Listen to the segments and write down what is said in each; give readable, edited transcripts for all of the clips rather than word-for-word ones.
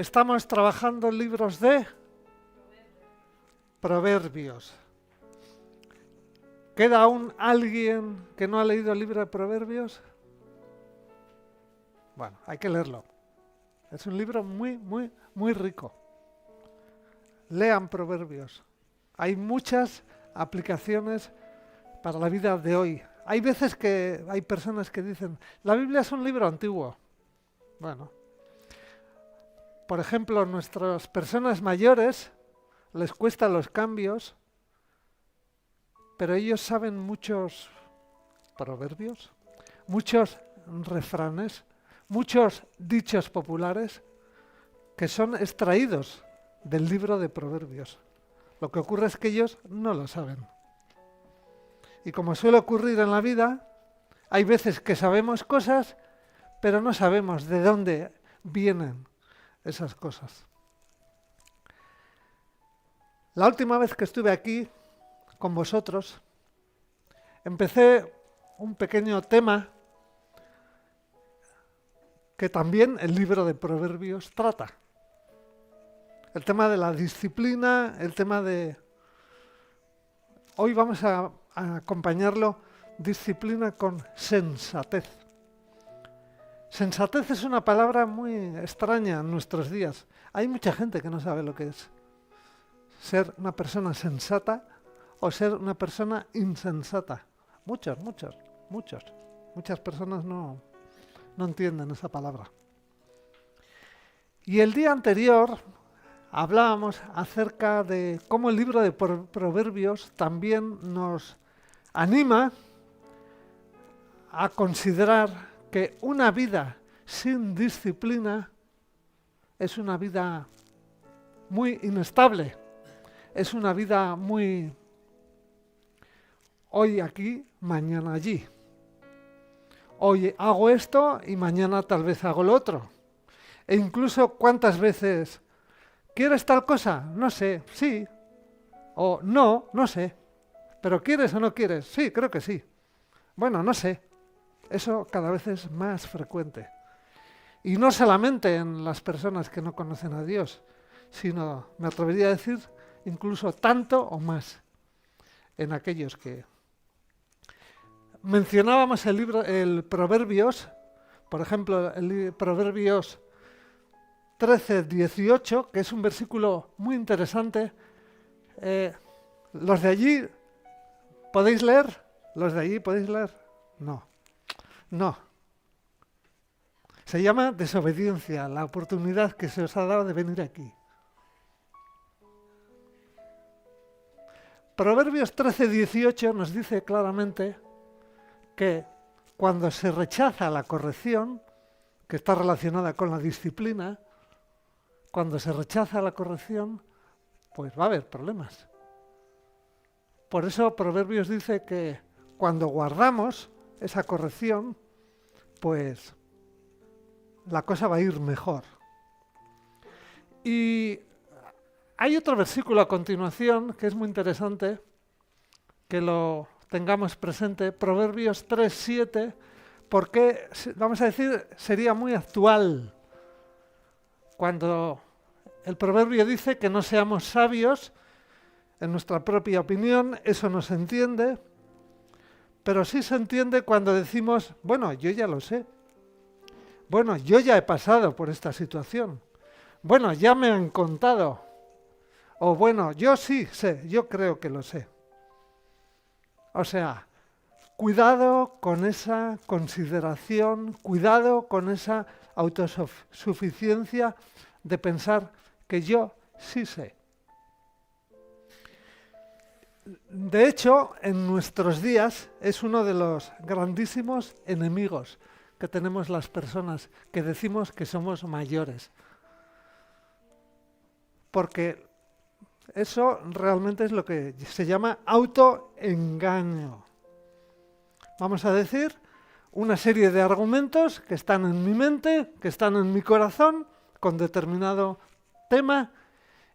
Estamos trabajando en libros de Proverbios. ¿Queda aún alguien que no ha leído el libro de Proverbios? Bueno, hay que leerlo. Es un libro muy rico. Lean Proverbios. Hay muchas aplicaciones para la vida de hoy. Hay veces que hay personas que dicen, la Biblia es un libro antiguo. Bueno, por ejemplo, a nuestras personas mayores les cuestan los cambios, pero ellos saben muchos proverbios, muchos refranes, muchos dichos populares que son extraídos del libro de Proverbios. Lo que ocurre es que ellos no lo saben. Y como suele ocurrir en la vida, hay veces que sabemos cosas, pero no sabemos de dónde vienen esas cosas. La última vez que estuve aquí con vosotros, empecé un pequeño tema que también el libro de Proverbios trata. El tema de la disciplina, el tema de... Hoy vamos a acompañarlo, disciplina con sensatez. Sensatez es una palabra muy extraña en nuestros días. Hay mucha gente que no sabe lo que es ser una persona sensata o ser una persona insensata. Muchas personas no entienden esa palabra. Y el día anterior hablábamos acerca de cómo el libro de Proverbios también nos anima a considerar que una vida sin disciplina es una vida muy inestable, es una vida muy hoy aquí, mañana allí. Hoy hago esto y mañana tal vez hago lo otro. E incluso cuántas veces, ¿quieres tal cosa? No sé, sí. O no, no sé. ¿Pero quieres o no quieres? Sí, creo que sí. Bueno, no sé. Eso cada vez es más frecuente. Y no solamente en las personas que no conocen a Dios, sino, me atrevería a decir, incluso tanto o más en aquellos que... Mencionábamos el Proverbios, por ejemplo, el Proverbios 13:18, que es un versículo muy interesante. ¿Los de allí podéis leer? ¿Los de allí podéis leer? No. Se llama desobediencia, la oportunidad que se os ha dado de venir aquí. Proverbios 13:18 nos dice claramente que cuando se rechaza la corrección, que está relacionada con la disciplina, cuando se rechaza la corrección, pues va a haber problemas. Por eso Proverbios dice que cuando guardamos esa corrección, pues la cosa va a ir mejor. Y hay otro versículo a continuación que es muy interesante, que lo tengamos presente, Proverbios 3:7, porque, vamos a decir, sería muy actual cuando el proverbio dice que no seamos sabios en nuestra propia opinión, eso no se entiende, pero sí se entiende cuando decimos, bueno, yo ya lo sé, bueno, yo ya he pasado por esta situación, bueno, ya me han contado, o bueno, yo sí sé, yo creo que lo sé. O sea, cuidado con esa consideración, cuidado con esa autosuficiencia de pensar que yo sí sé. De hecho, en nuestros días es uno de los grandísimos enemigos que tenemos las personas que decimos que somos mayores. Porque eso realmente es lo que se llama autoengaño. Vamos a decir una serie de argumentos que están en mi mente, que están en mi corazón, con determinado tema,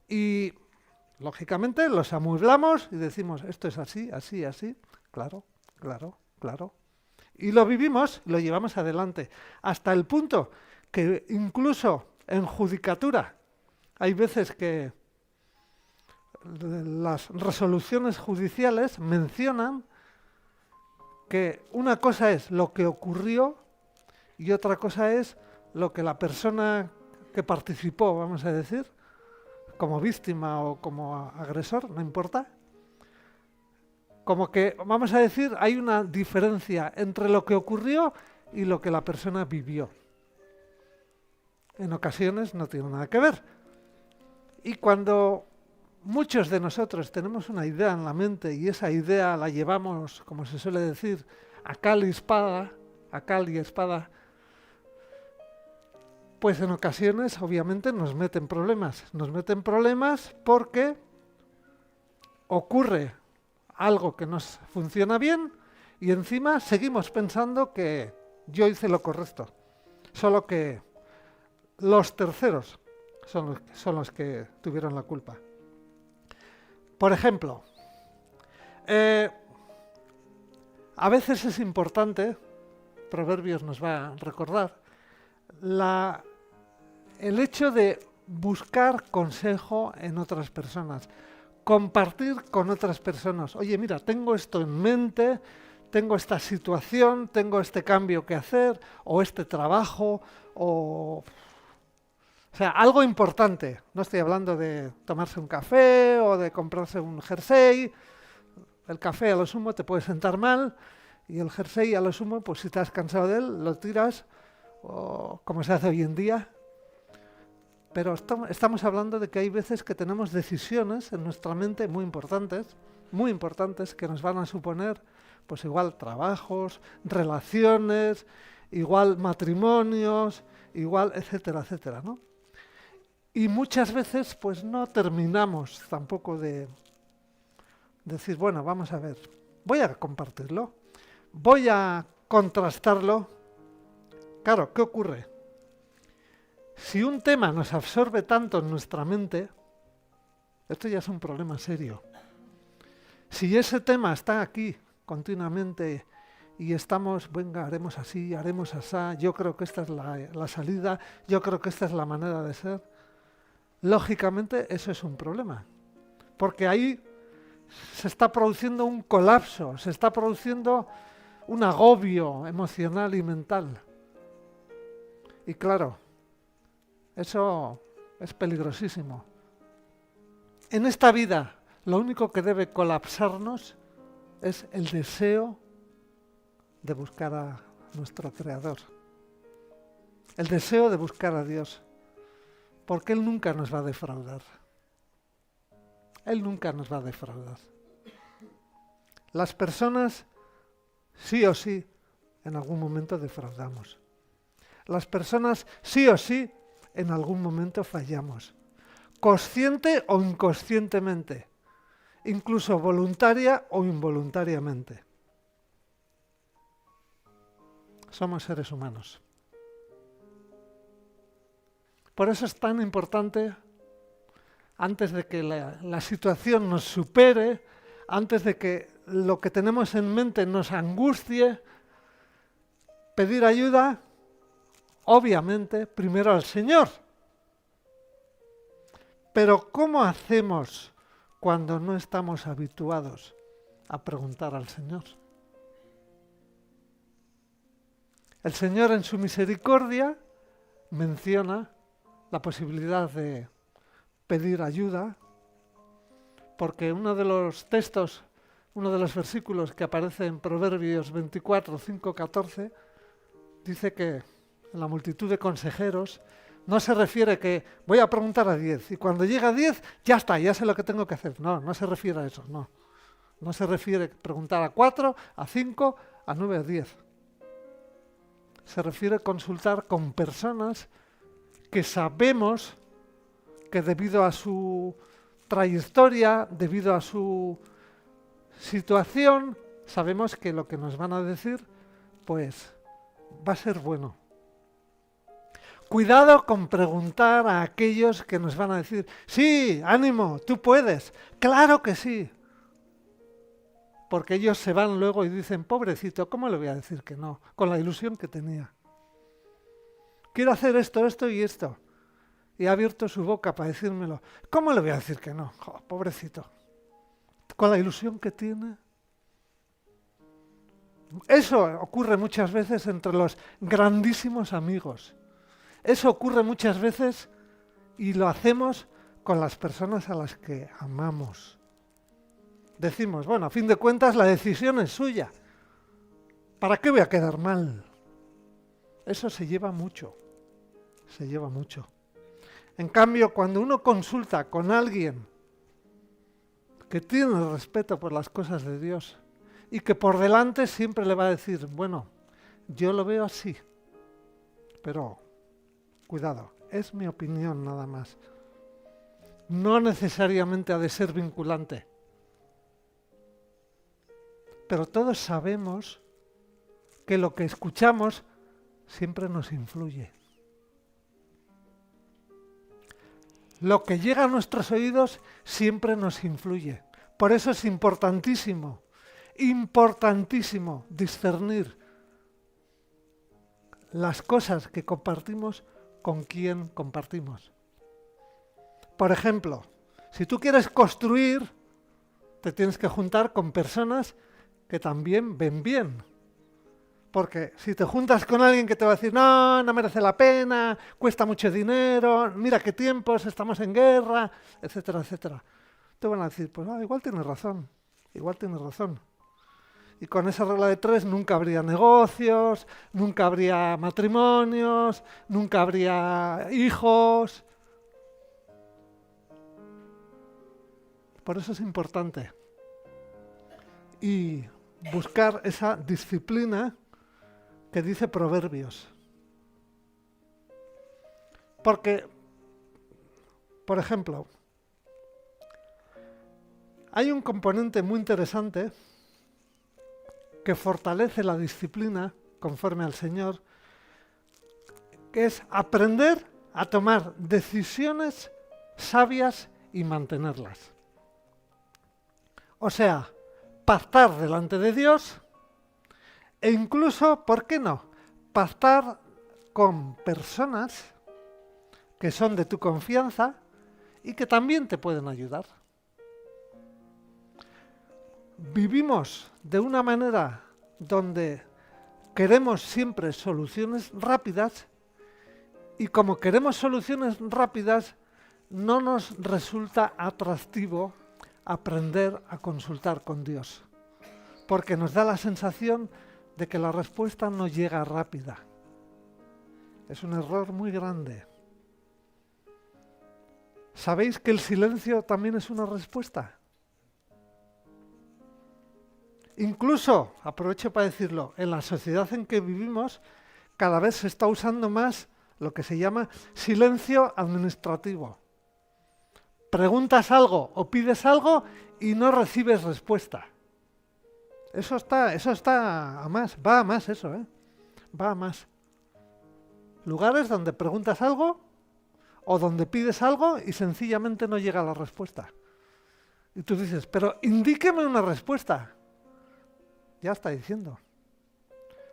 y lógicamente los amueblamos y decimos, esto es así, así, así, claro. Y lo vivimos, lo llevamos adelante, hasta el punto que incluso en judicatura, Hay veces que las resoluciones judiciales mencionan que una cosa es lo que ocurrió y otra cosa es lo que la persona que participó, vamos a decir, como víctima o como agresor, no importa, como que, vamos a decir, hay una diferencia entre lo que ocurrió y lo que la persona vivió. En ocasiones no tiene nada que ver. Y cuando muchos de nosotros tenemos una idea en la mente y esa idea la llevamos, como se suele decir, a cal y espada, pues en ocasiones obviamente nos meten problemas. Nos meten problemas porque ocurre algo que nos funciona bien y encima seguimos pensando que yo hice lo correcto. Solo que los terceros son los que tuvieron la culpa. Por ejemplo, a veces es importante, Proverbios nos va a recordar, el hecho de buscar consejo en otras personas, compartir con otras personas. Oye, mira, tengo esto en mente, tengo esta situación, tengo este cambio que hacer, o este trabajo, o sea, algo importante. No estoy hablando de tomarse un café o de comprarse un jersey. El café a lo sumo te puede sentar mal y el jersey a lo sumo, pues si te has cansado de él, lo tiras, o como se hace hoy en día. Pero estamos hablando de que hay veces que tenemos decisiones en nuestra mente muy importantes, que nos van a suponer, pues igual trabajos, relaciones, igual matrimonios, igual etcétera, etcétera, ¿no? Y muchas veces pues no terminamos tampoco de decir, bueno, vamos a ver, voy a compartirlo, voy a contrastarlo. Claro, ¿qué ocurre? Si un tema nos absorbe tanto en nuestra mente, esto ya es un problema serio. Si ese tema está aquí continuamente y estamos, venga, haremos así, haremos asá, yo creo que esta es la salida, yo creo que esta es la manera de ser, lógicamente eso es un problema. Porque ahí se está produciendo un colapso, se está produciendo un agobio emocional y mental. Y claro, eso es peligrosísimo. En esta vida, lo único que debe colapsarnos es el deseo de buscar a nuestro Creador. El deseo de buscar a Dios. Porque Él nunca nos va a defraudar. Él nunca nos va a defraudar. Las personas, sí o sí, en algún momento defraudamos. Las personas, sí o sí, en algún momento fallamos. Consciente o inconscientemente. Incluso voluntaria o involuntariamente. Somos seres humanos. Por eso es tan importante, antes de que la situación nos supere, antes de que lo que tenemos en mente nos angustie, pedir ayuda, obviamente, primero al Señor. Pero ¿cómo hacemos cuando no estamos habituados a preguntar al Señor? El Señor en su misericordia menciona la posibilidad de pedir ayuda, porque uno de los textos, uno de los versículos que aparece en Proverbios 24, 5, 14, dice que en la multitud de consejeros no se refiere que voy a preguntar a 10 y cuando llega a 10 ya está, ya sé lo que tengo que hacer. No, no se refiere a eso, no. No se refiere a preguntar a 4, a 5, a 9, a 10. Se refiere a consultar con personas que sabemos que debido a su trayectoria, debido a su situación, sabemos que lo que nos van a decir, pues, va a ser bueno. Cuidado con preguntar a aquellos que nos van a decir, sí, ánimo, tú puedes, claro que sí. Porque ellos se van luego y dicen, pobrecito, ¿cómo le voy a decir que no? Con la ilusión que tenía. Quiero hacer esto, esto y esto. y ha abierto su boca para decírmelo, ¿cómo le voy a decir que no? Jo, pobrecito. Con la ilusión que tiene. Eso ocurre muchas veces entre los grandísimos amigos. Eso ocurre muchas veces y lo hacemos con las personas a las que amamos. Decimos, bueno, a fin de cuentas la decisión es suya. ¿Para qué voy a quedar mal? Eso se lleva mucho. Se lleva mucho. En cambio, cuando uno consulta con alguien que tiene respeto por las cosas de Dios y que por delante siempre le va a decir, bueno, yo lo veo así, pero cuidado, es mi opinión nada más. No necesariamente ha de ser vinculante, pero todos sabemos que lo que escuchamos siempre nos influye. Lo que llega a nuestros oídos siempre nos influye. Por eso es importantísimo discernir las cosas que compartimos con quién compartimos. Por ejemplo, si tú quieres construir, te tienes que juntar con personas que también ven bien. Porque si te juntas con alguien que te va a decir, no, no merece la pena, cuesta mucho dinero, mira qué tiempos, estamos en guerra, etcétera, etcétera. Te van a decir, pues igual tienes razón, igual tienes razón. Y con esa regla de 3 nunca habría negocios, nunca habría matrimonios, nunca habría hijos. Por eso es importante. Y buscar esa disciplina que dice Proverbios. Porque, por ejemplo, hay un componente muy interesante que fortalece la disciplina conforme al Señor, que es aprender a tomar decisiones sabias y mantenerlas. O sea, pactar delante de Dios e incluso, ¿por qué no?, pactar con personas que son de tu confianza y que también te pueden ayudar. Vivimos de una manera donde queremos siempre soluciones rápidas y como queremos soluciones rápidas, no nos resulta atractivo aprender a consultar con Dios, porque nos da la sensación de que la respuesta no llega rápida. Es un error muy grande. ¿Sabéis que el silencio también es una respuesta? Incluso, aprovecho para decirlo, en la sociedad en que vivimos, cada vez se está usando más lo que se llama silencio administrativo. Preguntas algo o pides algo y no recibes respuesta. Eso está a más, va a más eso, va a más. Lugares donde preguntas algo o donde pides algo y sencillamente no llega la respuesta. Y tú dices, pero indíqueme una respuesta. Ya está diciendo.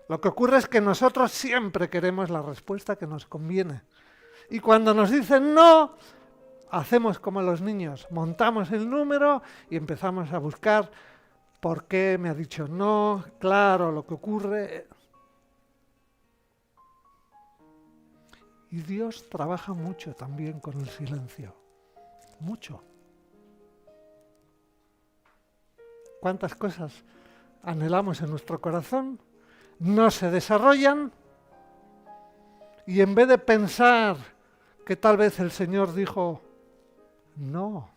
Lo que ocurre es que nosotros siempre queremos la respuesta que nos conviene. Y cuando nos dicen no, hacemos como los niños, montamos el número y empezamos a buscar por qué me ha dicho no, claro, lo que ocurre. Y Dios trabaja mucho también con el silencio. Mucho. ¿Cuántas cosas anhelamos en nuestro corazón? No se desarrollan y en vez de pensar que tal vez el Señor dijo no,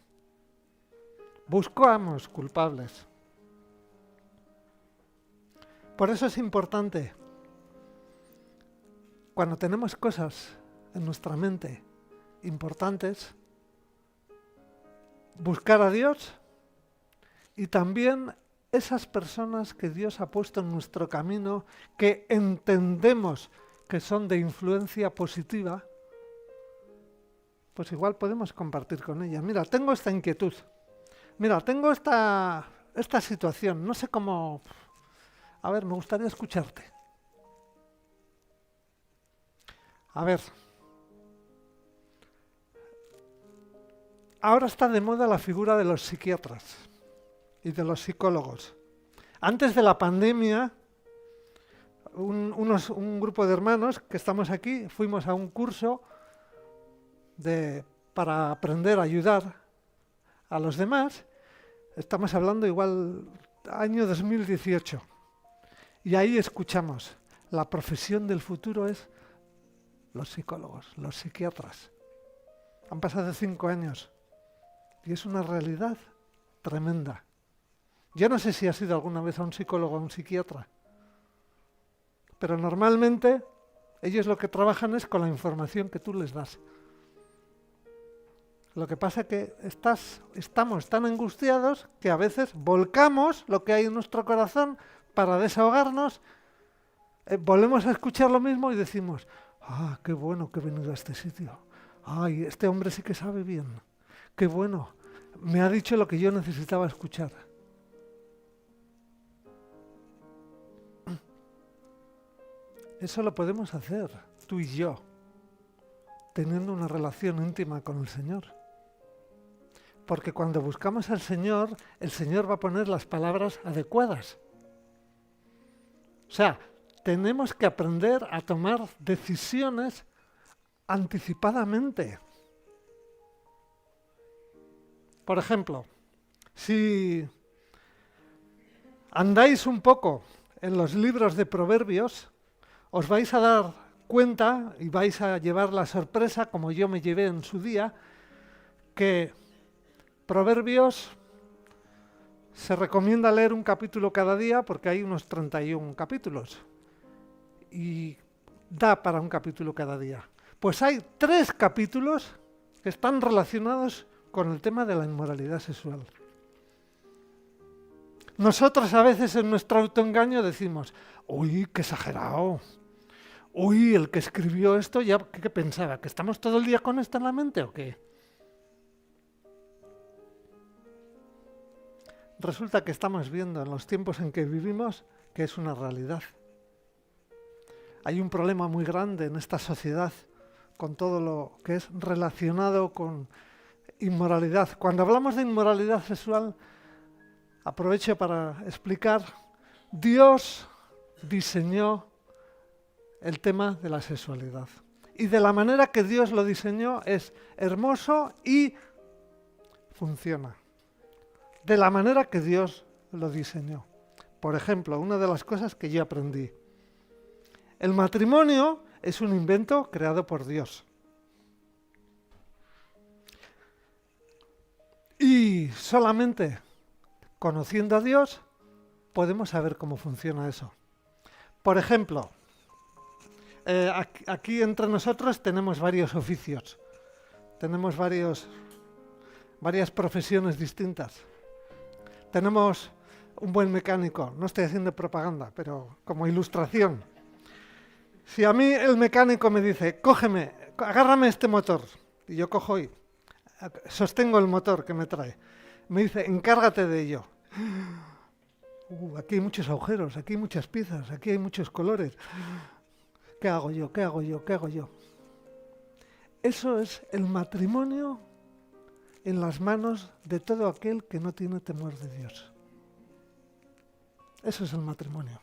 buscamos culpables. Por eso es importante, cuando tenemos cosas en nuestra mente importantes, buscar a Dios y también esas personas que Dios ha puesto en nuestro camino, que entendemos que son de influencia positiva, pues igual podemos compartir con ellas. Mira, tengo esta inquietud. Mira, tengo esta situación. No sé cómo. A ver, me gustaría escucharte. A ver. Ahora está de moda la figura de los psiquiatras y de los psicólogos. Antes de la pandemia, un grupo de hermanos que estamos aquí fuimos a un curso para aprender a ayudar a los demás. Estamos hablando igual año 2018. Y ahí escuchamos, la profesión del futuro es los psicólogos, los psiquiatras. Han pasado 5 años y es una realidad tremenda. Yo no sé si has ido alguna vez a un psicólogo o a un psiquiatra, pero normalmente ellos lo que trabajan es con la información que tú les das. Lo que pasa es que estamos tan angustiados que a veces volcamos lo que hay en nuestro corazón para desahogarnos, volvemos a escuchar lo mismo y decimos, qué bueno que he venido a este sitio. Ay, este hombre sí que sabe bien. Qué bueno, me ha dicho lo que yo necesitaba escuchar. Eso lo podemos hacer, tú y yo, teniendo una relación íntima con el Señor. Porque cuando buscamos al Señor, el Señor va a poner las palabras adecuadas. O sea, tenemos que aprender a tomar decisiones anticipadamente. Por ejemplo, si andáis un poco en los libros de Proverbios, os vais a dar cuenta y vais a llevar la sorpresa, como yo me llevé en su día, que Proverbios se recomienda leer un capítulo cada día porque hay unos 31 capítulos y da para un capítulo cada día. Pues hay 3 capítulos que están relacionados con el tema de la inmoralidad sexual. Nosotros a veces en nuestro autoengaño decimos, uy, qué exagerado. Uy, el que escribió esto ya, ¿qué pensaba? ¿Que estamos todo el día con esto en la mente o qué? Resulta que estamos viendo en los tiempos en que vivimos que es una realidad. Hay un problema muy grande en esta sociedad con todo lo que es relacionado con inmoralidad. Cuando hablamos de inmoralidad sexual, aprovecho para explicar, Dios diseñó el tema de la sexualidad. Y de la manera que Dios lo diseñó es hermoso y funciona. De la manera que Dios lo diseñó. Por ejemplo, una de las cosas que yo aprendí. El matrimonio es un invento creado por Dios. Y solamente conociendo a Dios podemos saber cómo funciona eso. Por ejemplo, aquí entre nosotros tenemos varios oficios, tenemos varias profesiones distintas. Tenemos un buen mecánico, no estoy haciendo propaganda, pero como ilustración. Si a mí el mecánico me dice, cógeme, agárrame este motor, y yo cojo y sostengo el motor que me trae, me dice, encárgate de ello. Aquí hay muchos agujeros, aquí hay muchas piezas, aquí hay muchos colores. ¿Qué hago yo? ¿Qué hago yo? ¿Qué hago yo? Eso es el matrimonio en las manos de todo aquel que no tiene temor de Dios. Eso es el matrimonio.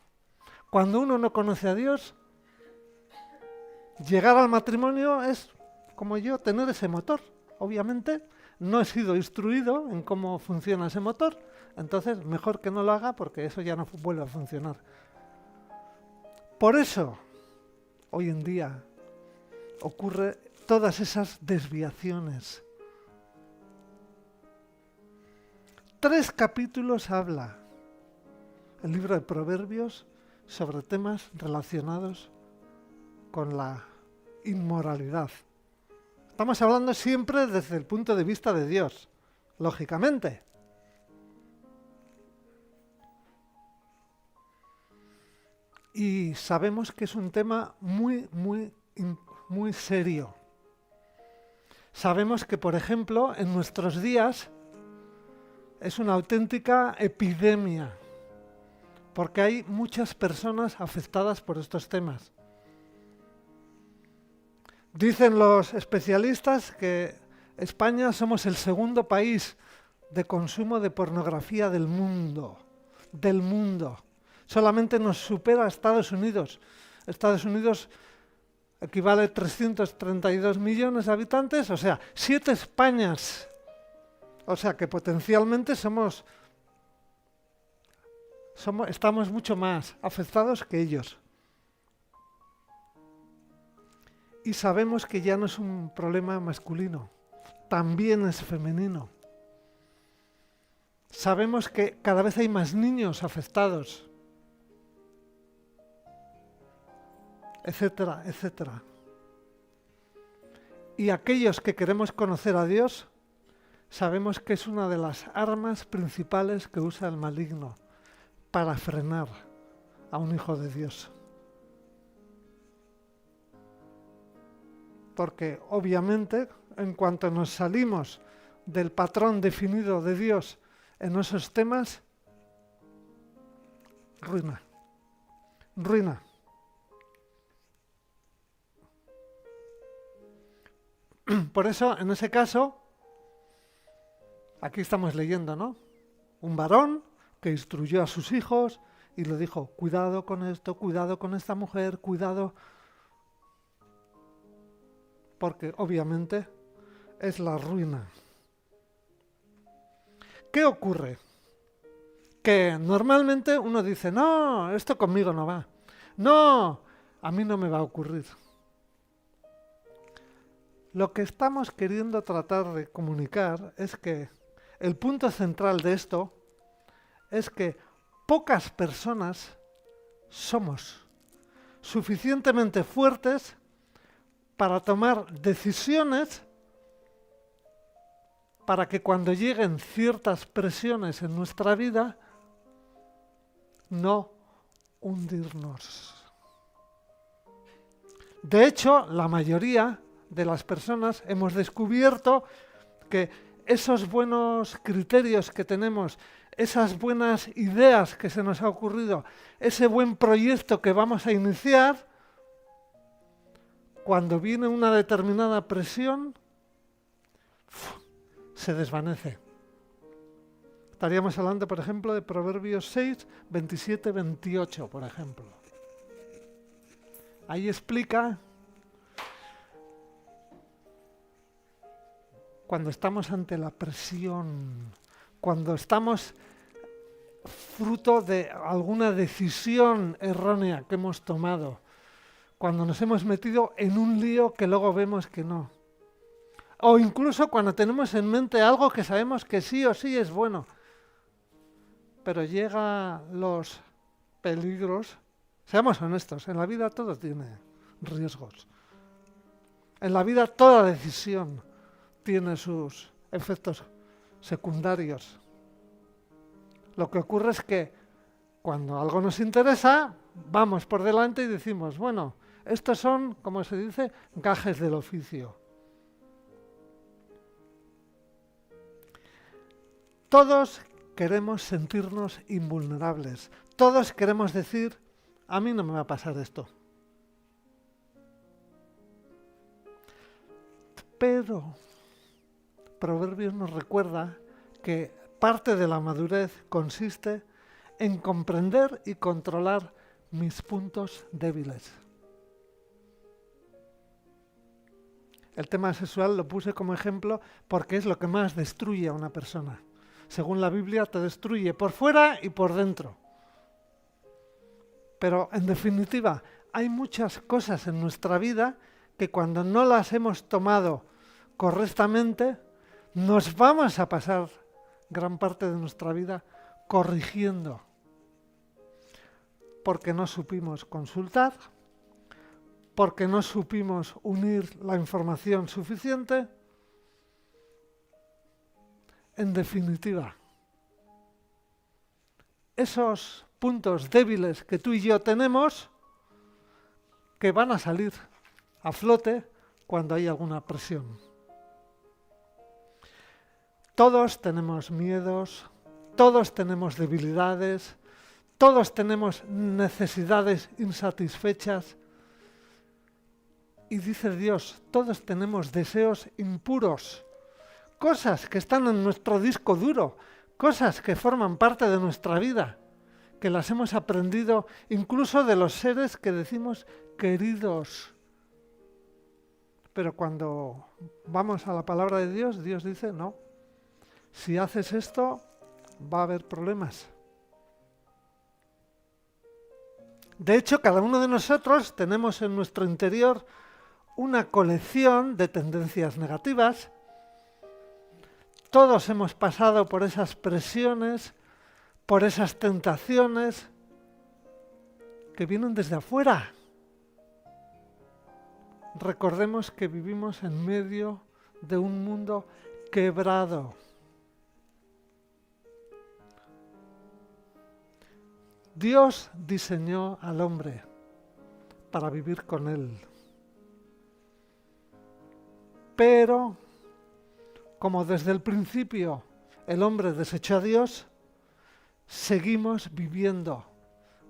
Cuando uno no conoce a Dios, llegar al matrimonio es, como yo, tener ese motor. Obviamente, no he sido instruido en cómo funciona ese motor, entonces mejor que no lo haga porque eso ya no vuelve a funcionar. Por eso, hoy en día, ocurre todas esas desviaciones. 3 capítulos habla el libro de Proverbios sobre temas relacionados con la inmoralidad. Estamos hablando siempre desde el punto de vista de Dios, lógicamente. Y sabemos que es un tema muy serio. Sabemos que, por ejemplo, en nuestros días es una auténtica epidemia, porque hay muchas personas afectadas por estos temas. Dicen los especialistas que España somos el segundo país de consumo de pornografía del mundo. Del mundo. Solamente nos supera a Estados Unidos. Estados Unidos equivale a 332 millones de habitantes, o sea, 7 Españas. O sea que potencialmente estamos mucho más afectados que ellos. Y sabemos que ya no es un problema masculino, también es femenino. Sabemos que cada vez hay más niños afectados, etcétera, etcétera. Y aquellos que queremos conocer a Dios, sabemos que es una de las armas principales que usa el maligno para frenar a un hijo de Dios. Porque obviamente, en cuanto nos salimos del patrón definido de Dios en esos temas, ruina. Ruina. Por eso, en ese caso, aquí estamos leyendo, ¿no? Un varón que instruyó a sus hijos y le dijo, cuidado con esto, cuidado con esta mujer, cuidado, porque obviamente es la ruina. ¿Qué ocurre? Que normalmente uno dice, no, esto conmigo no va. No, a mí no me va a ocurrir. Lo que estamos queriendo tratar de comunicar es que el punto central de esto es que pocas personas somos suficientemente fuertes para tomar decisiones para que cuando lleguen ciertas presiones en nuestra vida, no hundirnos. De hecho, la mayoría de las personas hemos descubierto que esos buenos criterios que tenemos, esas buenas ideas que se nos ha ocurrido, ese buen proyecto que vamos a iniciar, cuando viene una determinada presión, se desvanece. Estaríamos hablando, por ejemplo, de Proverbios 6, 27, 28, por ejemplo. Ahí explica cuando estamos ante la presión, cuando estamos fruto de alguna decisión errónea que hemos tomado, cuando nos hemos metido en un lío que luego vemos que no. O incluso cuando tenemos en mente algo que sabemos que sí o sí es bueno, pero llegan los peligros. Seamos honestos, en la vida todo tiene riesgos. En la vida toda decisión tiene sus efectos secundarios. Lo que ocurre es que cuando algo nos interesa, vamos por delante y decimos, bueno, estos son, como se dice, gajes del oficio. Todos queremos sentirnos invulnerables. Todos queremos decir, a mí no me va a pasar esto. Pero Proverbios nos recuerda que parte de la madurez consiste en comprender y controlar mis puntos débiles. El tema sexual lo puse como ejemplo porque es lo que más destruye a una persona. Según la Biblia, te destruye por fuera y por dentro. Pero, en definitiva, hay muchas cosas en nuestra vida que cuando no las hemos tomado correctamente, nos vamos a pasar gran parte de nuestra vida corrigiendo. Porque no supimos consultar, porque no supimos unir la información suficiente. En definitiva, esos puntos débiles que tú y yo tenemos, que van a salir a flote cuando hay alguna presión. Todos tenemos miedos, todos tenemos debilidades, todos tenemos necesidades insatisfechas. Y dice Dios, todos tenemos deseos impuros. cosas que están en nuestro disco duro, cosas que forman parte de nuestra vida, que las hemos aprendido incluso de los seres que decimos queridos. Pero cuando vamos a la palabra de Dios, Dios dice, no, si haces esto, va a haber problemas. De hecho, cada uno de nosotros tenemos en nuestro interior una colección de tendencias negativas. Todos hemos pasado por esas presiones, por esas tentaciones que vienen desde afuera. Recordemos que vivimos en medio de un mundo quebrado. Dios diseñó al hombre para vivir con él. Pero, como desde el principio el hombre desechó a Dios, seguimos viviendo,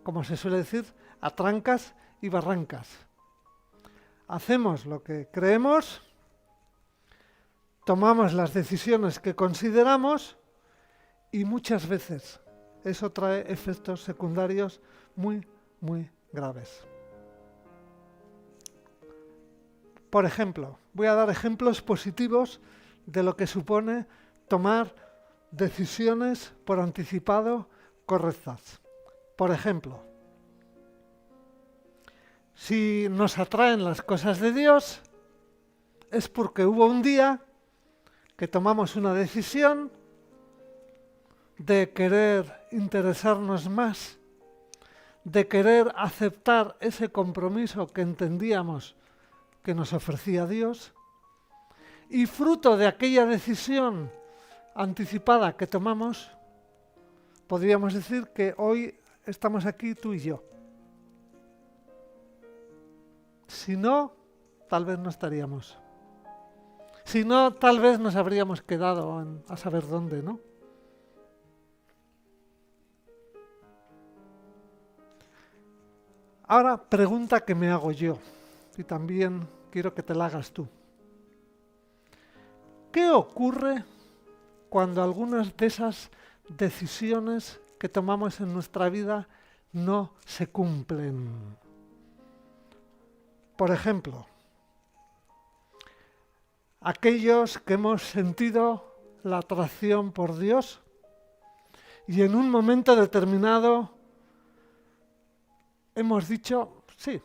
como se suele decir, a trancas y barrancas. Hacemos lo que creemos, tomamos las decisiones que consideramos y muchas veces eso trae efectos secundarios muy, muy graves. Por ejemplo, voy a dar ejemplos positivos de lo que supone tomar decisiones por anticipado correctas. Por ejemplo, si nos atraen las cosas de Dios, es porque hubo un día que tomamos una decisión de querer interesarnos más, de querer aceptar ese compromiso que entendíamos que nos ofrecía Dios, y fruto de aquella decisión anticipada que tomamos, podríamos decir que hoy estamos aquí tú y yo. Si no, tal vez no estaríamos. Si no, tal vez nos habríamos quedado a saber dónde, ¿no? Ahora, pregunta que me hago yo, y también quiero que te la hagas tú. ¿Qué ocurre cuando algunas de esas decisiones que tomamos en nuestra vida no se cumplen? Por ejemplo, aquellos que hemos sentido la atracción por Dios y en un momento determinado hemos dicho, sí,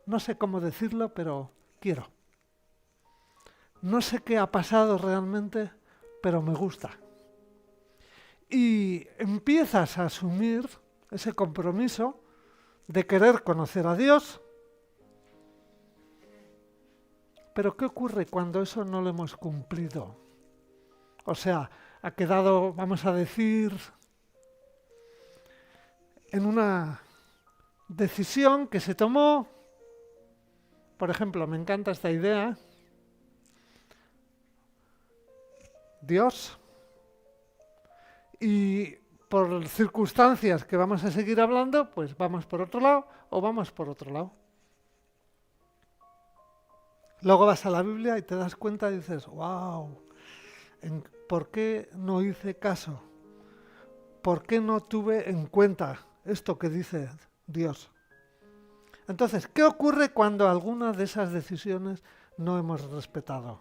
no sé cómo decirlo, pero quiero. No sé qué ha pasado realmente, pero me gusta. Y empiezas a asumir ese compromiso de querer conocer a Dios. Pero ¿qué ocurre cuando eso no lo hemos cumplido? O sea, ha quedado, vamos a decir, en una decisión que se tomó. Por ejemplo, me encanta esta idea. Dios. Y por circunstancias que vamos a seguir hablando, pues vamos por otro lado o vamos por otro lado. Luego vas a la Biblia y te das cuenta y dices, wow, ¿por qué no hice caso? ¿Por qué no tuve en cuenta esto que dice Dios? Entonces, ¿qué ocurre cuando alguna de esas decisiones no hemos respetado?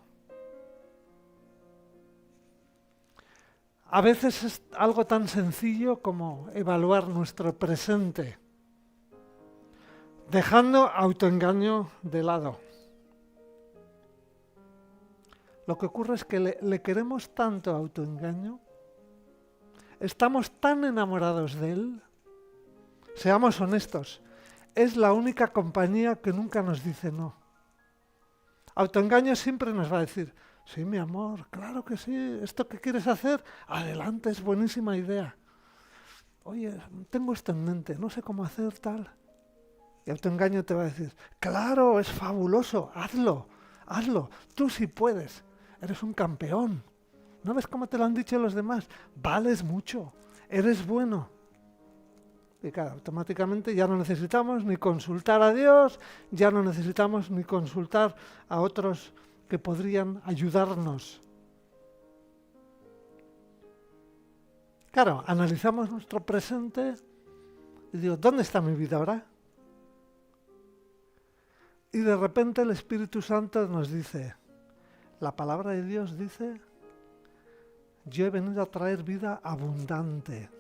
A veces es algo tan sencillo como evaluar nuestro presente, dejando autoengaño de lado. Lo que ocurre es que le queremos tanto autoengaño, estamos tan enamorados de él, seamos honestos, es la única compañía que nunca nos dice no. Autoengaño siempre nos va a decir, sí, mi amor, claro que sí, esto que quieres hacer, adelante, es buenísima idea. Oye, tengo esto en mente, no sé cómo hacer tal. Y autoengaño te va a decir, claro, es fabuloso, hazlo, tú sí puedes. Eres un campeón. ¿No ves cómo te lo han dicho los demás? Vales mucho. Eres bueno. Y claro, automáticamente ya no necesitamos ni consultar a Dios, ya no necesitamos ni consultar a otros que podrían ayudarnos. Claro, analizamos nuestro presente y digo, ¿dónde está mi vida ahora? Y de repente el Espíritu Santo nos dice, la palabra de Dios dice, yo he venido a traer vida abundante.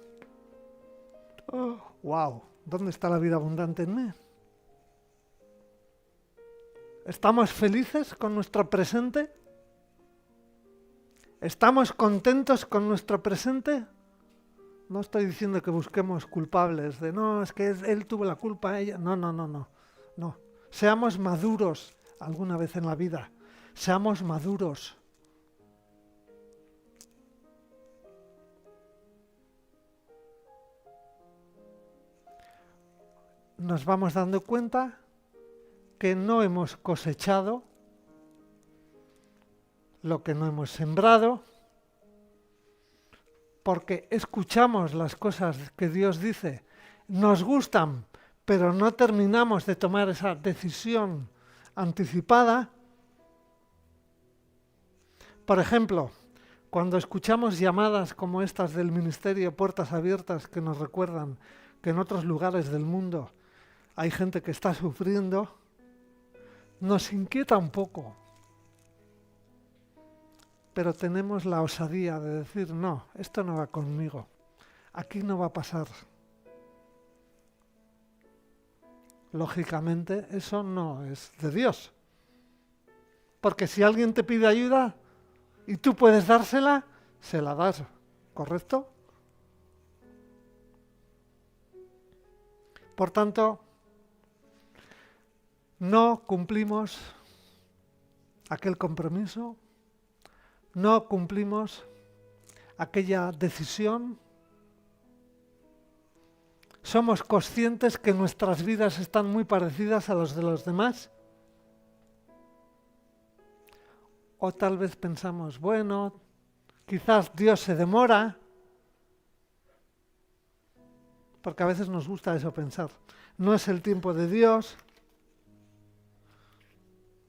Oh, wow, ¿dónde está la vida abundante en mí? ¿Estamos felices con nuestro presente? ¿Estamos contentos con nuestro presente? No estoy diciendo que busquemos culpables de no, es que él tuvo la culpa, ella. No. Seamos maduros alguna vez en la vida. Seamos maduros. Nos vamos dando cuenta que no hemos cosechado lo que no hemos sembrado, porque escuchamos las cosas que Dios dice, nos gustan, pero no terminamos de tomar esa decisión anticipada. Por ejemplo, cuando escuchamos llamadas como estas del Ministerio Puertas Abiertas que nos recuerdan que en otros lugares del mundo hay gente que está sufriendo, nos inquieta un poco. Pero tenemos la osadía de decir, no, esto no va conmigo, aquí no va a pasar. Lógicamente, eso no es de Dios. Porque si alguien te pide ayuda y tú puedes dársela, se la das, ¿correcto? Por tanto, no cumplimos aquel compromiso, no cumplimos aquella decisión. Somos conscientes que nuestras vidas están muy parecidas a las de los demás. O tal vez pensamos, bueno, quizás Dios se demora, porque a veces nos gusta eso pensar. No es el tiempo de Dios.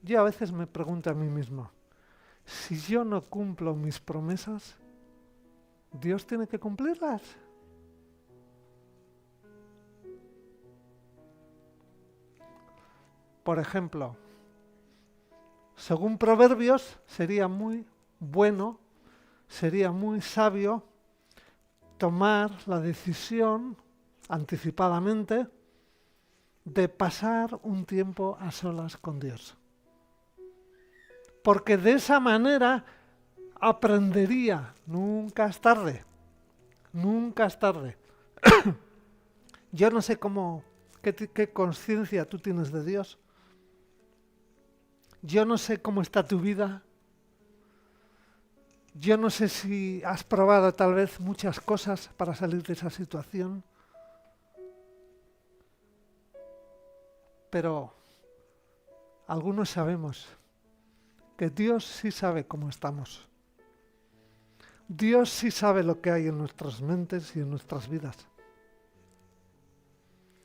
Yo a veces me pregunto a mí mismo, si yo no cumplo mis promesas, ¿Dios tiene que cumplirlas? Por ejemplo, según Proverbios, sería muy bueno, sería muy sabio tomar la decisión anticipadamente de pasar un tiempo a solas con Dios. Porque de esa manera aprendería, nunca es tarde, nunca es tarde. Yo no sé qué conciencia tú tienes de Dios. Yo no sé cómo está tu vida. Yo no sé si has probado tal vez muchas cosas para salir de esa situación. Pero algunos sabemos que Dios sí sabe cómo estamos. Dios sí sabe lo que hay en nuestras mentes y en nuestras vidas.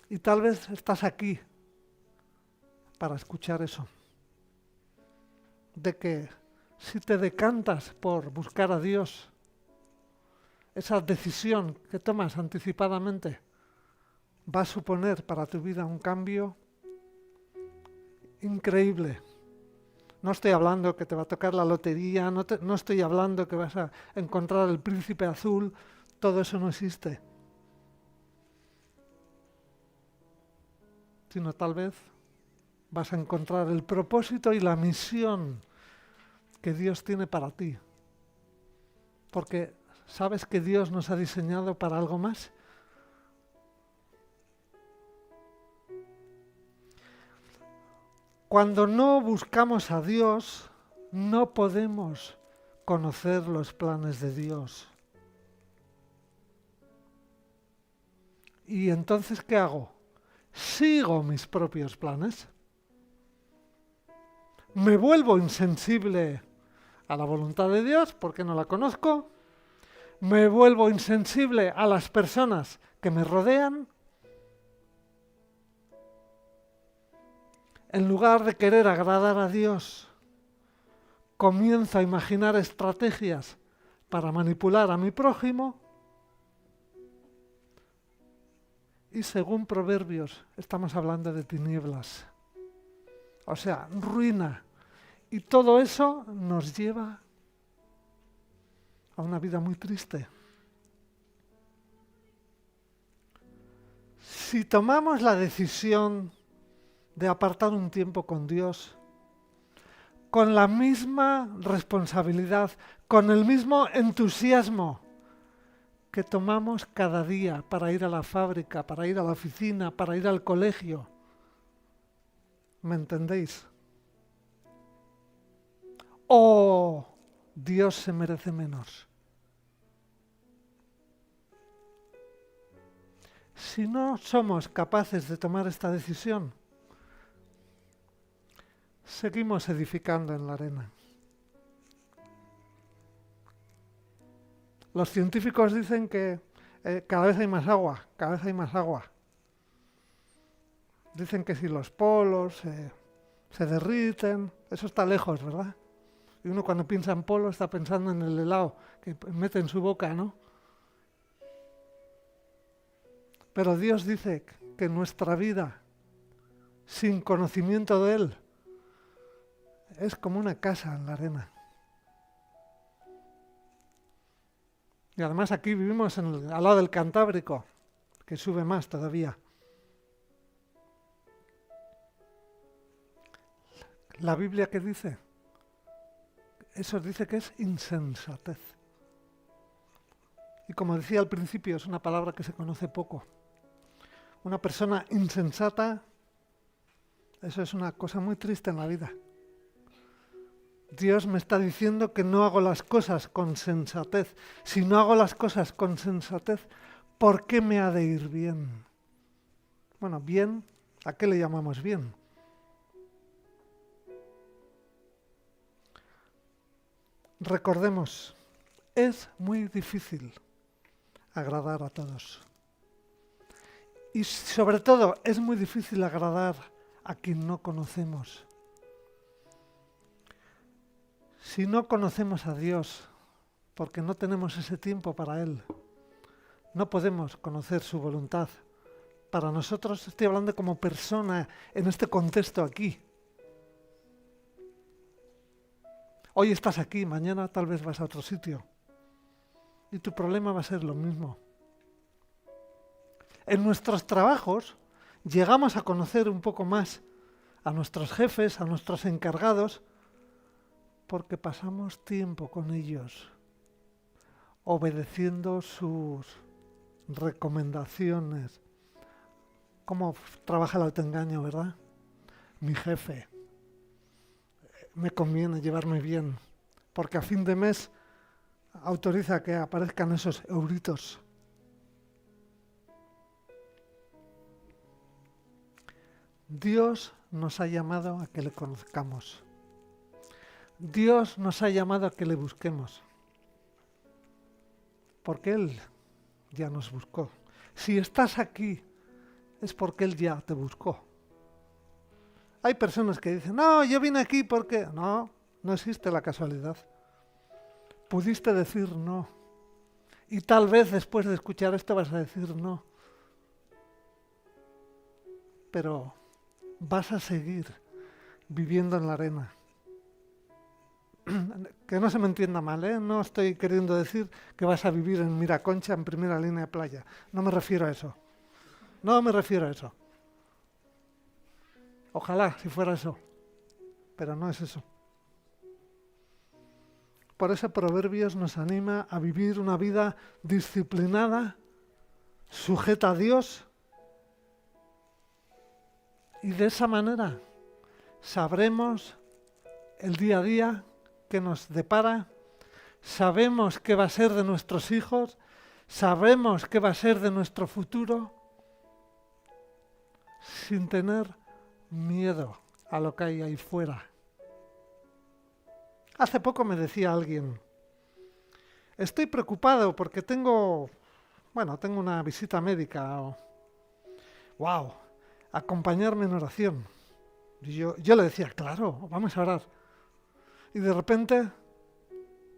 Y tal vez estás aquí para escuchar eso. De que si te decantas por buscar a Dios, esa decisión que tomas anticipadamente va a suponer para tu vida un cambio increíble. No estoy hablando que te va a tocar la lotería, no estoy hablando que vas a encontrar el príncipe azul, todo eso no existe. Sino tal vez vas a encontrar el propósito y la misión que Dios tiene para ti. Porque ¿sabes que Dios nos ha diseñado para algo más? Cuando no buscamos a Dios, no podemos conocer los planes de Dios. ¿Y entonces qué hago? ¿Sigo mis propios planes? ¿Me vuelvo insensible a la voluntad de Dios porque no la conozco? ¿Me vuelvo insensible a las personas que me rodean? En lugar de querer agradar a Dios, comienzo a imaginar estrategias para manipular a mi prójimo. Y según Proverbios, estamos hablando de tinieblas. O sea, ruina. Y todo eso nos lleva a una vida muy triste. Si tomamos la decisión de apartar un tiempo con Dios, con la misma responsabilidad, con el mismo entusiasmo que tomamos cada día para ir a la fábrica, para ir a la oficina, para ir al colegio, ¿me entendéis? ¿O Dios se merece menos? Si no somos capaces de tomar esta decisión, seguimos edificando en la arena. Los científicos dicen que cada vez hay más agua, cada vez hay más agua. Dicen que si los polos se derriten, eso está lejos, ¿verdad? Y uno cuando piensa en polo está pensando en el helado que mete en su boca, ¿no? Pero Dios dice que nuestra vida, sin conocimiento de Él, es como una casa en la arena. Y además aquí vivimos al lado del Cantábrico, que sube más todavía. La Biblia, ¿qué dice? Eso dice que es insensatez. Y como decía al principio, es una palabra que se conoce poco. Una persona insensata, eso es una cosa muy triste en la vida. Dios me está diciendo que no hago las cosas con sensatez. Si no hago las cosas con sensatez, ¿por qué me ha de ir bien? Bueno, bien, ¿a qué le llamamos bien? Recordemos, es muy difícil agradar a todos. Y sobre todo, es muy difícil agradar a quien no conocemos. Si no conocemos a Dios, porque no tenemos ese tiempo para Él, no podemos conocer su voluntad. Para nosotros, estoy hablando como persona en este contexto aquí. Hoy estás aquí, mañana tal vez vas a otro sitio. Y tu problema va a ser lo mismo. En nuestros trabajos llegamos a conocer un poco más a nuestros jefes, a nuestros encargados, porque pasamos tiempo con ellos, obedeciendo sus recomendaciones. ¿Cómo trabaja el autoengaño, verdad? Mi jefe, me conviene llevarme bien, porque a fin de mes autoriza que aparezcan esos euritos. Dios nos ha llamado a que le conozcamos. Dios nos ha llamado a que le busquemos. Porque Él ya nos buscó. Si estás aquí, es porque Él ya te buscó. Hay personas que dicen, no, yo vine aquí porque... No, no existe la casualidad. Pudiste decir no. Y tal vez después de escuchar esto vas a decir no. Pero vas a seguir viviendo en la arena. Que no se me entienda mal, ¿eh? No estoy queriendo decir que vas a vivir en Miraconcha en primera línea de playa. No me refiero a eso. No me refiero a eso. Ojalá si fuera eso. Pero no es eso. Por eso Proverbios nos anima a vivir una vida disciplinada, sujeta a Dios. Y de esa manera sabremos el día a día que nos depara, sabemos qué va a ser de nuestros hijos, sabemos qué va a ser de nuestro futuro, sin tener miedo a lo que hay ahí fuera. Hace poco me decía alguien, estoy preocupado porque tengo una visita médica. ¡Wow! Acompañarme en oración. Y yo le decía, claro, vamos a orar. y de repente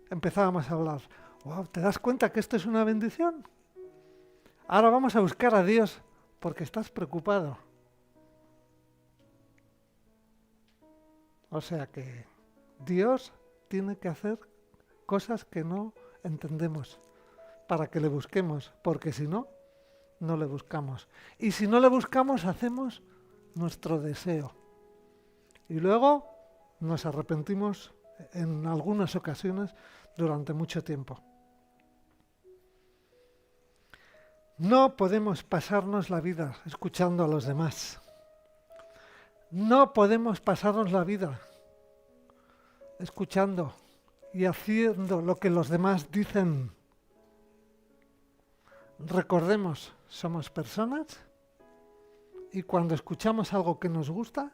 empezábamos a hablar. Wow, ¿te das cuenta que esto es una bendición? Ahora vamos a buscar a Dios porque estás preocupado. O sea que Dios tiene que hacer cosas que no entendemos para que le busquemos, porque si no, no le buscamos. Y si no le buscamos, hacemos nuestro deseo. Y luego nos arrepentimos en algunas ocasiones durante mucho tiempo. No podemos pasarnos la vida escuchando a los demás. No podemos pasarnos la vida escuchando y haciendo lo que los demás dicen. Recordemos, somos personas y cuando escuchamos algo que nos gusta,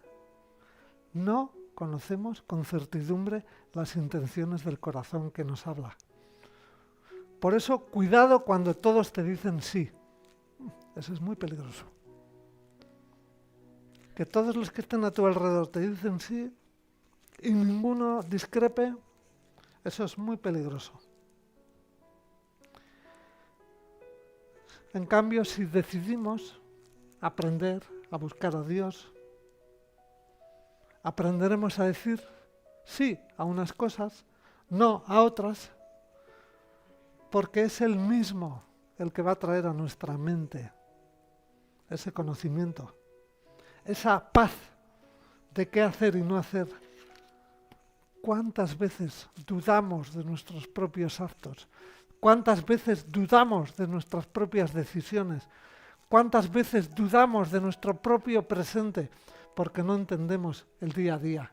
no conocemos con certidumbre las intenciones del corazón que nos habla. Por eso, cuidado cuando todos te dicen sí. Eso es muy peligroso. Que todos los que estén a tu alrededor te dicen sí y ninguno discrepe, eso es muy peligroso. En cambio, si decidimos aprender a buscar a Dios, aprenderemos a decir sí a unas cosas, no a otras, porque es Él mismo el que va a traer a nuestra mente ese conocimiento, esa paz de qué hacer y no hacer. ¿Cuántas veces dudamos de nuestros propios actos? ¿Cuántas veces dudamos de nuestras propias decisiones? ¿Cuántas veces dudamos de nuestro propio presente porque no entendemos el día a día?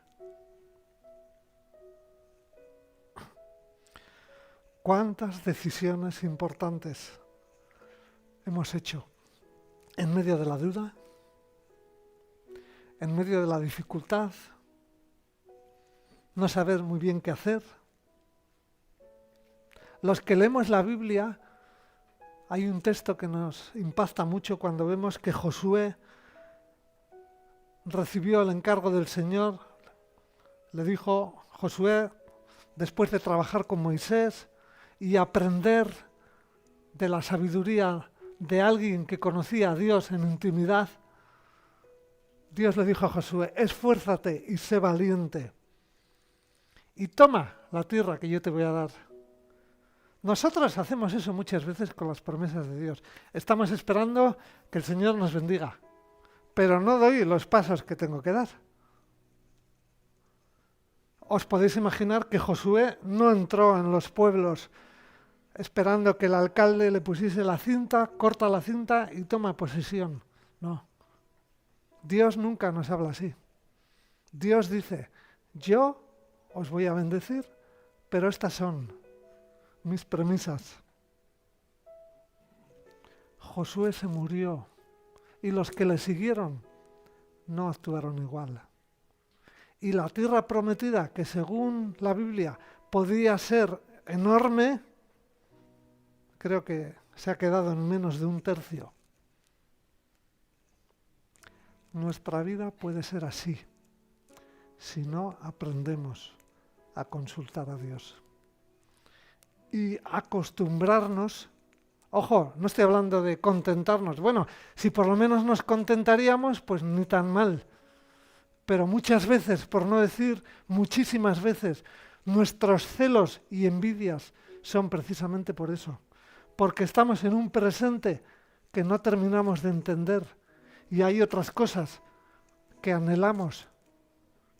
¿Cuántas decisiones importantes hemos hecho en medio de la duda, en medio de la dificultad, no saber muy bien qué hacer? Los que leemos la Biblia, hay un texto que nos impacta mucho cuando vemos que Josué recibió el encargo del Señor. Le dijo Josué, después de trabajar con Moisés y aprender de la sabiduría de alguien que conocía a Dios en intimidad, Dios le dijo a Josué, esfuérzate y sé valiente y toma la tierra que yo te voy a dar. Nosotros hacemos eso muchas veces con las promesas de Dios. Estamos esperando que el Señor nos bendiga, pero no doy los pasos que tengo que dar. Os podéis imaginar que Josué no entró en los pueblos esperando que el alcalde le pusiese la cinta, corta la cinta y toma posesión. No. Dios nunca nos habla así. Dios dice, yo os voy a bendecir, pero estas son mis premisas. Josué se murió y los que le siguieron no actuaron igual. Y la tierra prometida, que según la Biblia podía ser enorme, creo que se ha quedado en menos de un tercio. Nuestra vida puede ser así, si no aprendemos a consultar a Dios. Y acostumbrarnos, ojo, no estoy hablando de contentarnos, bueno, si por lo menos nos contentaríamos, pues ni tan mal. Pero muchas veces, por no decir muchísimas veces, nuestros celos y envidias son precisamente por eso. Porque estamos en un presente que no terminamos de entender y hay otras cosas que anhelamos,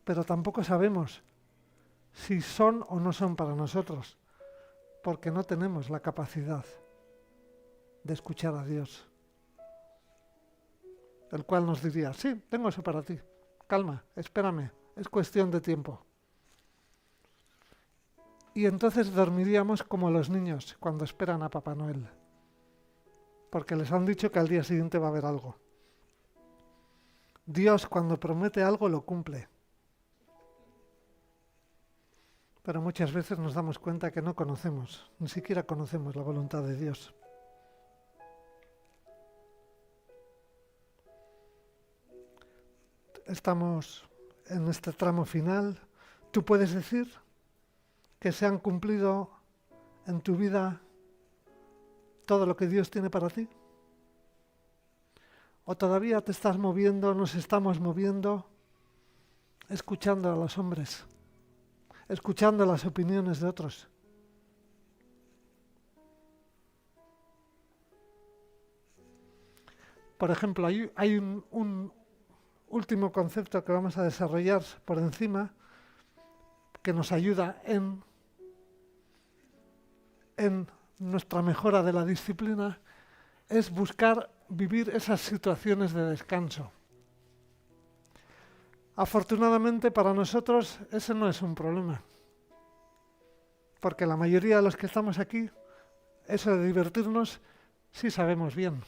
pero tampoco sabemos si son o no son para nosotros, porque no tenemos la capacidad de escuchar a Dios, el cual nos diría, sí, tengo eso para ti, calma, espérame, es cuestión de tiempo. Y entonces dormiríamos como los niños cuando esperan a Papá Noel, porque les han dicho que al día siguiente va a haber algo. Dios cuando promete algo lo cumple. Pero muchas veces nos damos cuenta que no conocemos, ni siquiera conocemos la voluntad de Dios. Estamos en este tramo final. ¿Tú puedes decir que se han cumplido en tu vida todo lo que Dios tiene para ti? ¿O todavía te estás moviendo, nos estamos moviendo, escuchando a los hombres, escuchando las opiniones de otros? Por ejemplo, hay un último concepto que vamos a desarrollar por encima que nos ayuda en nuestra mejora de la disciplina, es buscar vivir esas situaciones de descanso. Afortunadamente para nosotros ese no es un problema, porque la mayoría de los que estamos aquí, eso de divertirnos, sí sabemos bien.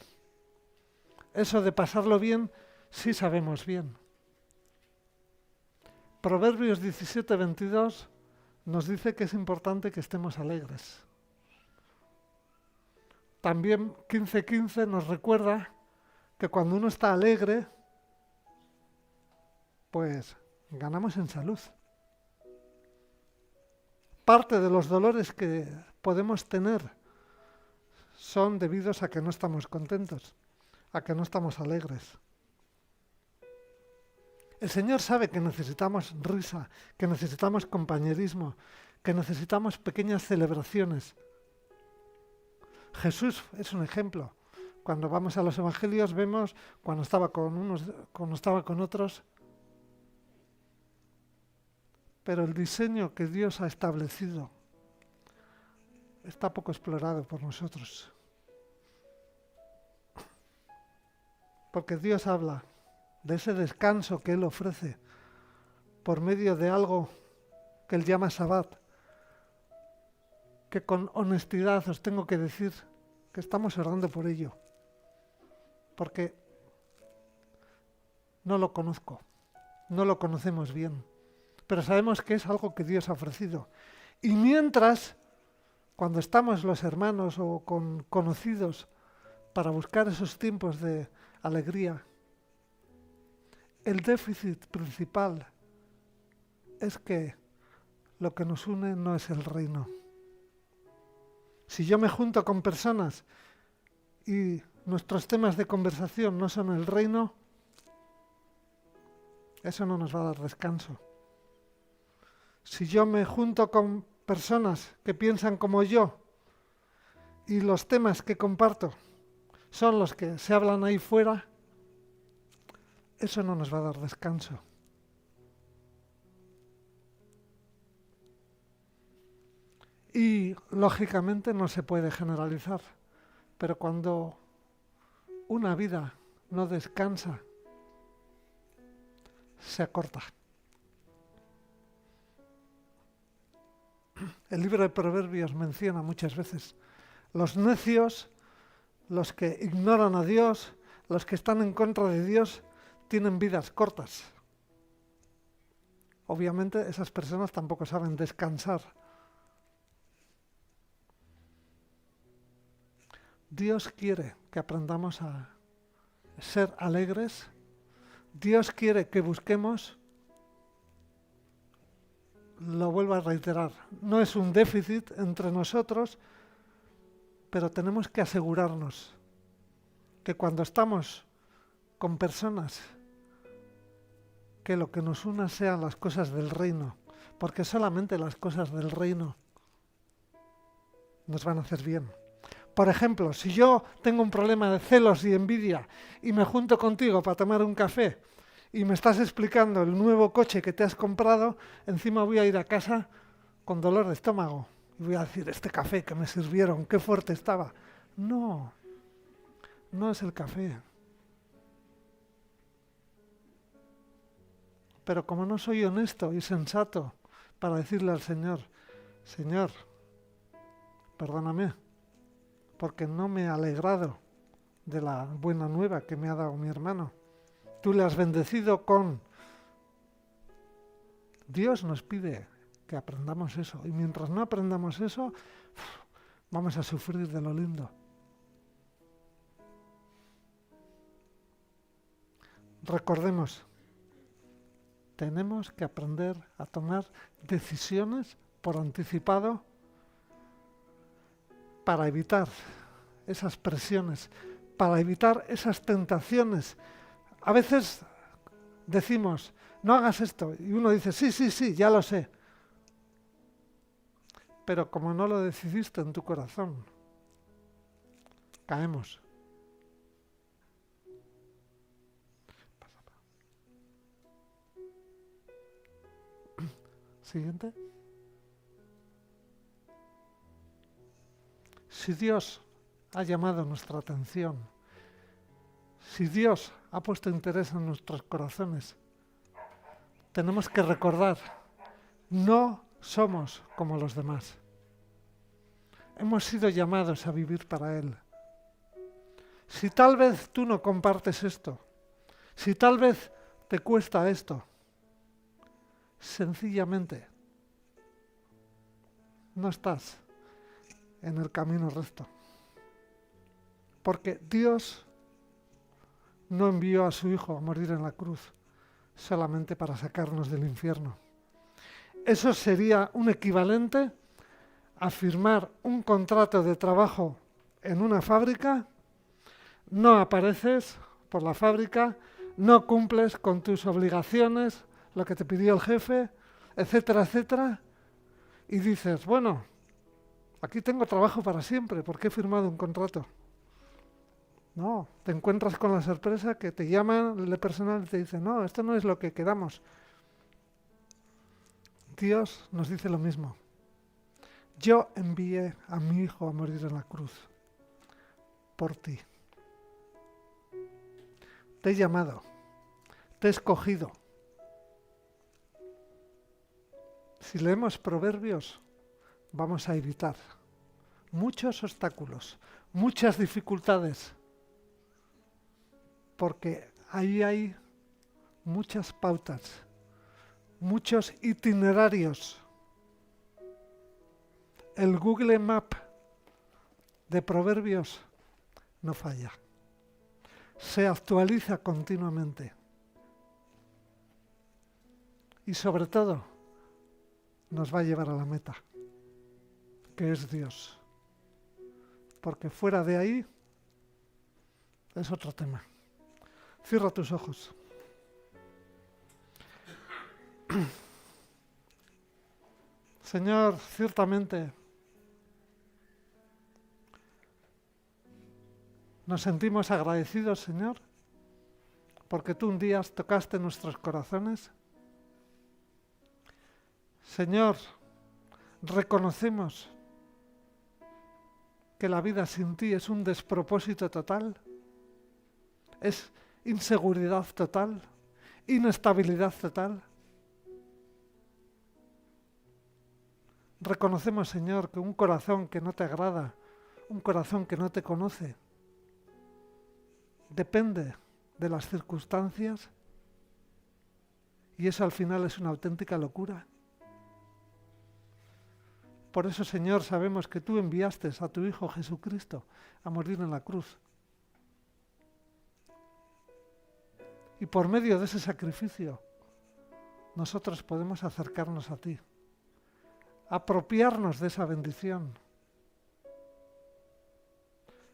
Eso de pasarlo bien, sí sabemos bien. Proverbios 17:22 nos dice que es importante que estemos alegres. También 15:15 nos recuerda que cuando uno está alegre, pues ganamos en salud. Parte de los dolores que podemos tener son debidos a que no estamos contentos, a que no estamos alegres. El Señor sabe que necesitamos risa, que necesitamos compañerismo, que necesitamos pequeñas celebraciones. Jesús es un ejemplo. Cuando vamos a los evangelios vemos cuando estaba con unos, cuando estaba con otros. Pero el diseño que Dios ha establecido está poco explorado por nosotros. Porque Dios habla de ese descanso que Él ofrece por medio de algo que Él llama Sabbat, que con honestidad os tengo que decir que estamos orando por ello, porque no lo conozco, no lo conocemos bien, pero sabemos que es algo que Dios ha ofrecido. Y mientras, cuando estamos los hermanos o con conocidos para buscar esos tiempos de alegría, el déficit principal es que lo que nos une no es el reino. Si yo me junto con personas y nuestros temas de conversación no son el reino, eso no nos va a dar descanso. Si yo me junto con personas que piensan como yo y los temas que comparto son los que se hablan ahí fuera, eso no nos va a dar descanso. Y lógicamente no se puede generalizar, pero cuando una vida no descansa, se acorta. El libro de Proverbios menciona muchas veces los necios, los que ignoran a Dios, los que están en contra de Dios, tienen vidas cortas. Obviamente esas personas tampoco saben descansar. Dios quiere que aprendamos a ser alegres. Dios quiere que busquemos, lo vuelvo a reiterar, no es un déficit entre nosotros, pero tenemos que asegurarnos que cuando estamos con personas, que lo que nos una sean las cosas del reino, porque solamente las cosas del reino nos van a hacer bien. Por ejemplo, si yo tengo un problema de celos y envidia y me junto contigo para tomar un café y me estás explicando el nuevo coche que te has comprado, encima voy a ir a casa con dolor de estómago y voy a decir, este café que me sirvieron, qué fuerte estaba. No, no es el café. Pero como no soy honesto y sensato para decirle al Señor, Señor, perdóname, porque no me he alegrado de la buena nueva que me ha dado mi hermano. Tú le has bendecido con... Dios nos pide que aprendamos eso. Y mientras no aprendamos eso, vamos a sufrir de lo lindo. Recordemos, tenemos que aprender a tomar decisiones por anticipado para evitar esas presiones, para evitar esas tentaciones. A veces decimos, no hagas esto, y uno dice, sí, ya lo sé. Pero como no lo decidiste en tu corazón, caemos. Siguiente. Si Dios ha llamado nuestra atención, si Dios ha puesto interés en nuestros corazones, tenemos que recordar, no somos como los demás. Hemos sido llamados a vivir para Él. Si tal vez tú no compartes esto, si tal vez te cuesta esto, sencillamente no estás en el camino recto. Porque Dios no envió a su Hijo a morir en la cruz solamente para sacarnos del infierno. Eso sería un equivalente a firmar un contrato de trabajo en una fábrica, no apareces por la fábrica, no cumples con tus obligaciones, lo que te pidió el jefe, etcétera, etcétera, y dices, bueno, aquí tengo trabajo para siempre porque he firmado un contrato. No, te encuentras con la sorpresa que te llaman el personal y te dice, no, esto no es lo que quedamos. Dios nos dice lo mismo. Yo envié a mi Hijo a morir en la cruz por ti. Te he llamado, te he escogido. Si leemos Proverbios, vamos a evitar muchos obstáculos, muchas dificultades, porque ahí hay muchas pautas, muchos itinerarios. El Google Map de Proverbios no falla. Se actualiza continuamente. Y sobre todo, nos va a llevar a la meta, que es Dios. Porque fuera de ahí es otro tema. Cierra tus ojos. Señor, ciertamente nos sentimos agradecidos, Señor, porque tú un día tocaste nuestros corazones. Señor, reconocemos que la vida sin ti es un despropósito total, es inseguridad total, inestabilidad total. Reconocemos, Señor, que un corazón que no te agrada, un corazón que no te conoce, depende de las circunstancias y eso al final es una auténtica locura. Por eso, Señor, sabemos que tú enviaste a tu Hijo Jesucristo a morir en la cruz. Y por medio de ese sacrificio, nosotros podemos acercarnos a ti, apropiarnos de esa bendición.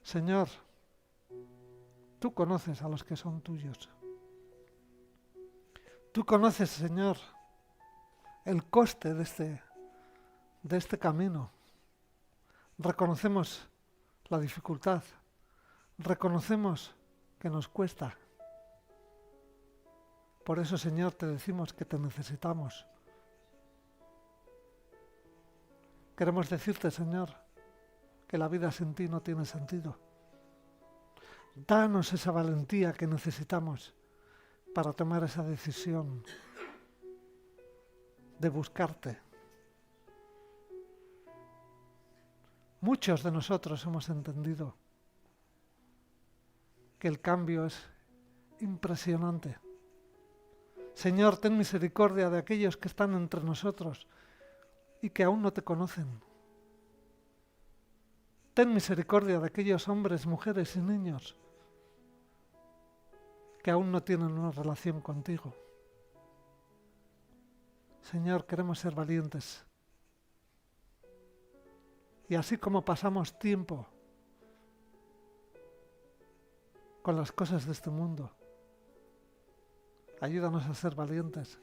Señor, tú conoces a los que son tuyos. Tú conoces, Señor, el coste de este camino. Reconocemos la dificultad. Reconocemos que nos cuesta. Por eso, Señor, te decimos que te necesitamos. Queremos decirte, Señor, que la vida sin ti no tiene sentido. Danos esa valentía que necesitamos para tomar esa decisión de buscarte. Muchos de nosotros hemos entendido que el cambio es impresionante. Señor, ten misericordia de aquellos que están entre nosotros y que aún no te conocen. Ten misericordia de aquellos hombres, mujeres y niños que aún no tienen una relación contigo. Señor, queremos ser valientes. Y así como pasamos tiempo con las cosas de este mundo, ayúdanos a ser valientes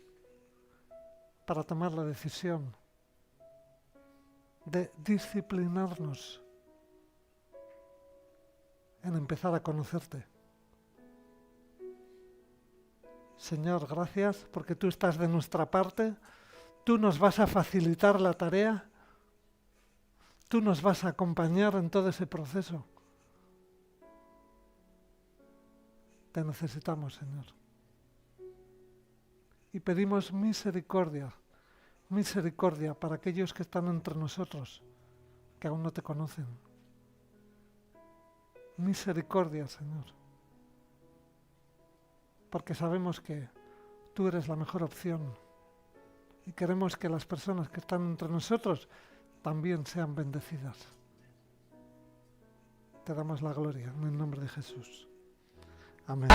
para tomar la decisión de disciplinarnos en empezar a conocerte. Señor, gracias porque tú estás de nuestra parte, tú nos vas a facilitar la tarea, tú nos vas a acompañar en todo ese proceso. Te necesitamos, Señor. Y pedimos misericordia para aquellos que están entre nosotros, que aún no te conocen. Misericordia, Señor. Porque sabemos que tú eres la mejor opción y queremos que las personas que están entre nosotros también sean bendecidas. Te damos la gloria en el nombre de Jesús. Amén.